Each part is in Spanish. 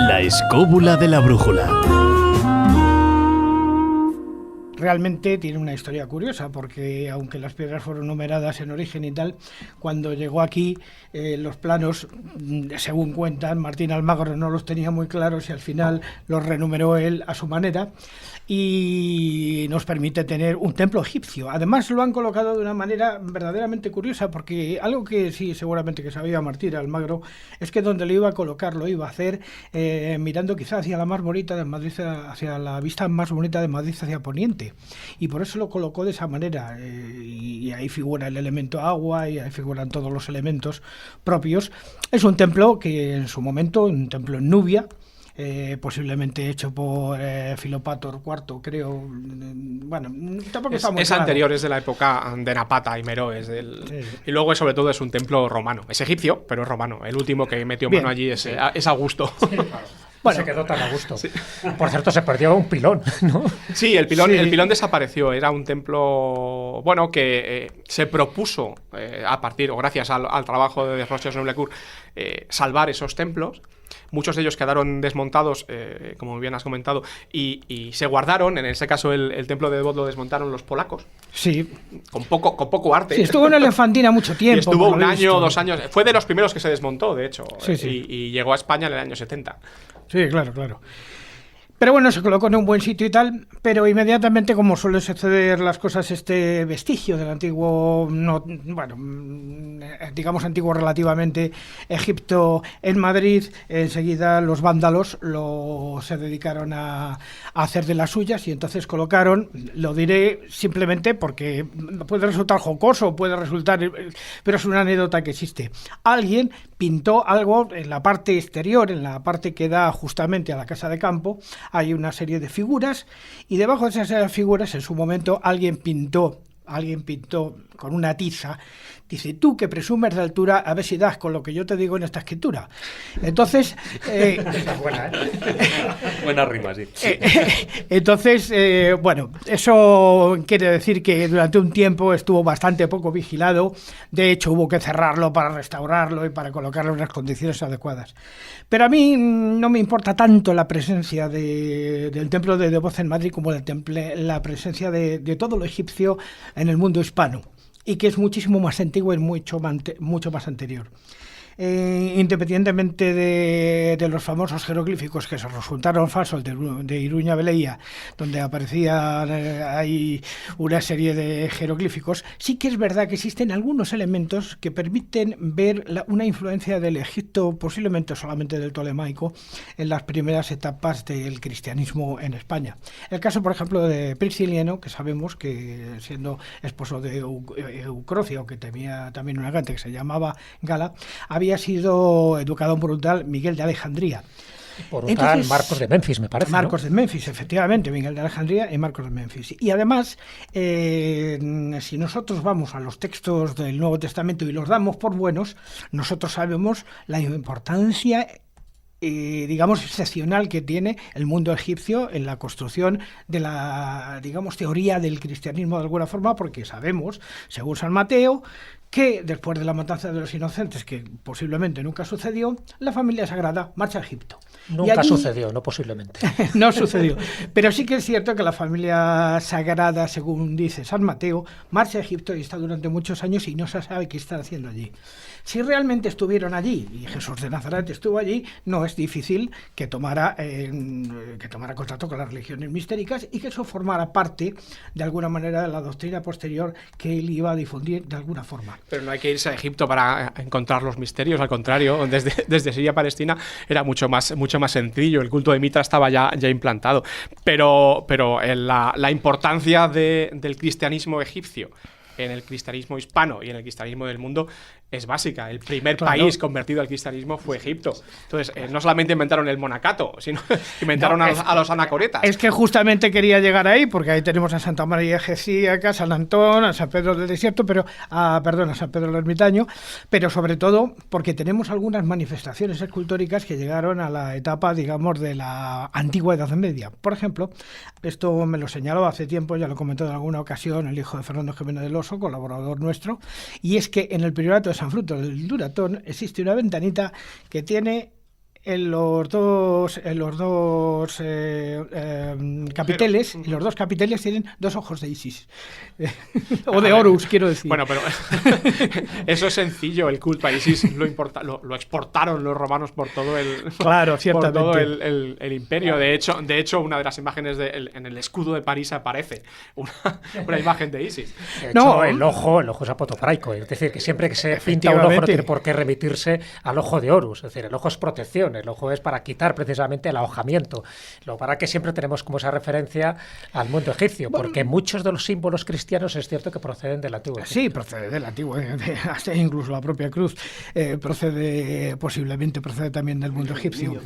La escóbula de la brújula. Realmente tiene una historia curiosa, porque aunque las piedras fueron numeradas en origen y tal, cuando llegó aquí los planos, según cuentan, Martín Almagro no los tenía muy claros y al final los renumeró él a su manera y nos permite tener un templo egipcio. Además lo han colocado de una manera verdaderamente curiosa, porque algo que sí seguramente que sabía Martín Almagro es que donde lo iba a colocar lo iba a hacer mirando quizás hacia la más bonita de Madrid, hacia la vista más bonita de Madrid hacia Poniente. Y por eso lo colocó de esa manera, y ahí figura el elemento agua y ahí figuran todos los elementos propios. Es un templo que en su momento, un templo en Nubia, posiblemente hecho por Filopator IV, creo. Bueno, tampoco está muy claro. Anterior, es de la época de Napata y Meroes. Sí. Y luego, sobre todo, es un templo romano. Es egipcio, pero es romano. El último que metió mano allí es Augusto. Sí, claro. Bueno, se quedó tan a gusto. Sí. Por cierto, se perdió un pilón, ¿no? Sí, el pilón desapareció. Era un templo, bueno, que se propuso a partir, o gracias al trabajo de Desroches Noblecourt, salvar esos templos. Muchos de ellos quedaron desmontados, como bien has comentado, y se guardaron. En ese caso, el templo de Dvor lo desmontaron los polacos. Sí. Con poco arte. Sí, estuvo en Elefantina mucho tiempo. Y estuvo un año, 2 años. Fue de los primeros que se desmontó, de hecho. Sí. Y llegó a España en el año 70. Sí, claro. Pero bueno, se colocó en un buen sitio y tal, pero inmediatamente, como suelen suceder las cosas, este vestigio del antiguo, digamos antiguo relativamente, Egipto en Madrid, enseguida los vándalos se dedicaron a hacer de las suyas y entonces colocaron, lo diré simplemente porque puede resultar jocoso, puede resultar, pero es una anécdota que existe. Alguien pintó algo en la parte exterior, en la parte que da justamente a la casa de campo. Hay una serie de figuras y debajo de esas figuras en su momento alguien pintó con una tiza, dice: tú que presumes de altura, a ver si das con lo que yo te digo en esta escritura. Entonces buena rima, sí. Entonces, bueno, eso quiere decir que durante un tiempo estuvo bastante poco vigilado. De hecho, hubo que cerrarlo para restaurarlo y para colocarlo en las condiciones adecuadas. Pero a mí no me importa tanto la presencia del templo de Dvor en Madrid como la presencia de todo lo egipcio en el mundo hispano, y que es muchísimo más antiguo y mucho más anterior. Independientemente de los famosos jeroglíficos que se resultaron falsos de Iruña Beleia, donde aparecían hay una serie de jeroglíficos, sí que es verdad que existen algunos elementos que permiten ver una influencia del Egipto, posiblemente solamente del tolemaico, en las primeras etapas del cristianismo en España. El caso, por ejemplo, de Prisciliano, que sabemos que, siendo esposo de Eucrocio, que tenía también una gante que se llamaba Gala, había sido educado por un tal Miguel de Alejandría. Por un tal Marcos de Memphis, me parece. Marcos de Memphis, efectivamente, Miguel de Alejandría y Marcos de Memphis. Y además, si nosotros vamos a los textos del Nuevo Testamento y los damos por buenos, nosotros sabemos la importancia digamos excepcional que tiene el mundo egipcio en la construcción de la, digamos, teoría del cristianismo de alguna forma, porque sabemos, según San Mateo, que después de la matanza de los inocentes, que posiblemente nunca sucedió, la familia sagrada marcha a Egipto. Nunca sucedió, no posiblemente. No sucedió. Pero sí que es cierto que la familia sagrada, según dice San Mateo, marcha a Egipto y está durante muchos años y no se sabe qué están haciendo allí. Si realmente estuvieron allí y Jesús de Nazaret estuvo allí, no es difícil que tomara contacto con las religiones mistéricas y que eso formara parte, de alguna manera, de la doctrina posterior que él iba a difundir de alguna forma. Pero no hay que irse a Egipto para encontrar los misterios, al contrario, desde Siria a Palestina era mucho más sencillo, el culto de Mitra estaba ya implantado. Pero la importancia del cristianismo egipcio en el cristianismo hispano y en el cristianismo del mundo es básica. El primer país convertido al cristianismo fue Egipto. Entonces, no solamente inventaron el monacato, sino inventaron a los anacoretas. Es que justamente quería llegar ahí, porque ahí tenemos a Santa María Egipciaca, a San Antón, a San Pedro del Desierto, a San Pedro el Ermitaño, pero sobre todo porque tenemos algunas manifestaciones escultóricas que llegaron a la etapa, digamos, de la antigua Edad Media. Por ejemplo, esto me lo señaló hace tiempo, ya lo comentó en alguna ocasión el hijo de Fernando Jiménez del Oso, colaborador nuestro, y es que en el priorato de San Fruto del Duratón existe una ventanita que tiene en los dos capiteles, y los dos capiteles tienen dos ojos de Isis. O de Horus, quiero decir. Bueno, pero eso es sencillo, el culto a Isis lo exportaron los romanos por todo el, claro, ciertamente. por todo el imperio. De hecho, una de las imágenes en el escudo de París aparece una imagen de Isis. De hecho, el ojo es apotopraico, es decir, que siempre que se pinta un ojo no tiene por qué remitirse al ojo de Horus, es decir, el ojo es protección, el ojo es para quitar precisamente el ahojamiento, lo para que siempre tenemos como esa referencia al mundo egipcio, porque muchos de los símbolos cristianos es cierto que proceden del antiguo Egipto. Sí, procede del antiguo, hasta incluso la propia cruz posiblemente procede también del mundo egipcio.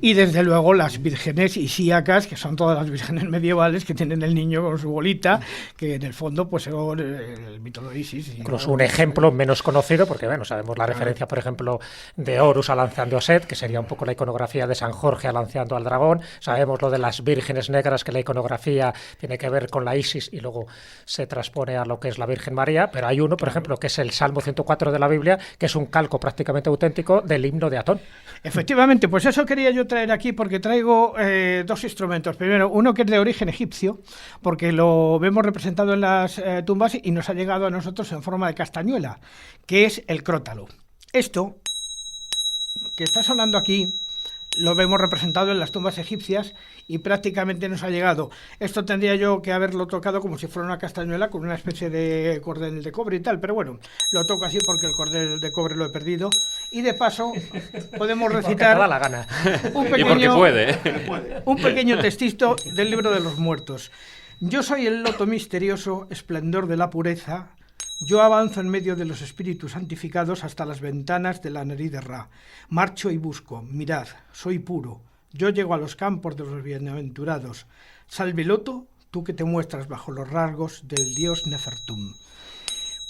Y desde luego las vírgenes isíacas, que son todas las vírgenes medievales que tienen el niño con su bolita, que en el fondo pues son el mito de Isis. Incluso un ejemplo menos conocido, porque bueno, sabemos la referencia, por ejemplo, de Horus lanzando a Set, que sería un poco la iconografía de San Jorge lanzando al dragón. Sabemos lo de las vírgenes negras, que la iconografía tiene que ver con la Isis y luego se transpone a lo que es la Virgen María, pero hay uno, por ejemplo, que es el Salmo 104 de la Biblia, que es un calco prácticamente auténtico del himno de Atón. Efectivamente, pues eso quería yo traer aquí porque traigo dos instrumentos. Primero, uno que es de origen egipcio, porque lo vemos representado en las tumbas y nos ha llegado a nosotros en forma de castañuela, que es el crótalo. Esto, que está sonando aquí, lo vemos representado en las tumbas egipcias y prácticamente nos ha llegado. Esto tendría yo que haberlo tocado como si fuera una castañuela con una especie de cordel de cobre y tal, pero bueno, lo toco así porque el cordel de cobre lo he perdido. Y de paso podemos recitar da la gana. Un pequeño textito del libro de los muertos. Yo soy el loto misterioso, esplendor de la pureza. Yo avanzo en medio de los espíritus santificados hasta las ventanas de la nariz de Ra. Marcho y busco, mirad, soy puro. Yo llego a los campos de los bienaventurados. Salve loto, tú que te muestras bajo los rasgos del dios Nefertum.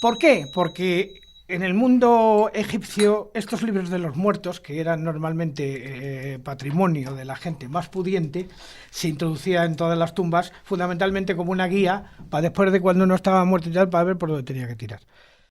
¿Por qué? Porque en el mundo egipcio estos libros de los muertos, que eran normalmente patrimonio de la gente más pudiente, se introducía en todas las tumbas fundamentalmente como una guía para después de cuando uno estaba muerto y tal, para ver por dónde tenía que tirar.